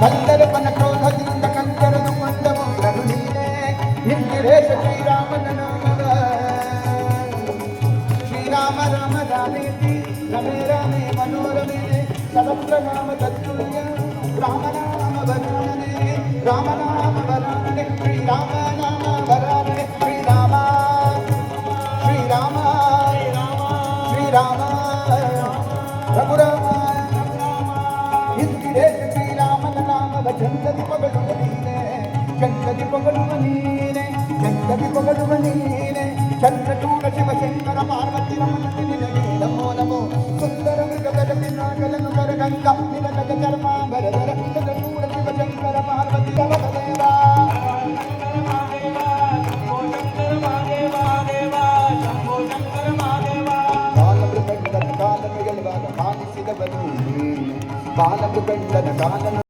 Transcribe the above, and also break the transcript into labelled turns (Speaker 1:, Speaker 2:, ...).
Speaker 1: ಕಲ್ಲರಪನ ಕ್ರೋಧದಿಂದ ಕಂಕರದುಕೊಂಡವು ರಘುನೀನೆ ಹಿಂದಿರೇಶ ಶ್ರೀರಾಮನ ನಾಮವ ಶ್ರೀರಾಮ ರಾಮ ರಾಮೇತಿ ರಮೇ ರಾಮೇ ಮನೋರಮೆ ಸಹಸ್ರ ನಾಮ ತತ್ತುಲ್ಯ ರಾಮನಾಮ ವರಾಣನೆ ರಾಮನಾಮ ವರಾಣನೆ ಶ್ರೀರಾಮ ನಾಮ ವರಾಣನೆ ಶ್ರೀರಾಮ ಶ್ರೀರಾಮ ಶ್ರೀರಾಮ ರಘುರಾಮ ಹಿಂದಿರೇಶ ಶ್ರೀರಾಮನ ನಾಮವ ಚಂದದಿ ಪೊಗಳುವ ನೀನೆ ಚಂದದಿ ಪೊಗಳುವ ನೀನೆ ಚಂದದಿ ಪೊಗಳುವ ನೀನೆ ಚಂದ್ರಚೂಡ ಶಿವಶಂಕರ ಪಾರ್ವತಿ ರಮಣಿ ನಿನಗೆ ನಮೋ ನಮೋ ಸುಂದರ ಮೃಗದ ಪಿನಾಕಲನು ಕರಗಂಗ ನಿನಗ ಚರ್ಮಾಂಬರಧರ ಚಂದ್ರಚೂಡ ಶಿವಶಂಕರ ಪಾರ್ವತಿ ರಮಣದೇವ ಕಾಲಮೃಗಂಡನ ಕಾಲನು ಗೆಲ್ಲುವಾಗ ಪಾಲಿಸಿದವನು ಬಾಲಮೃಗಂಡನ ಕಾಲನು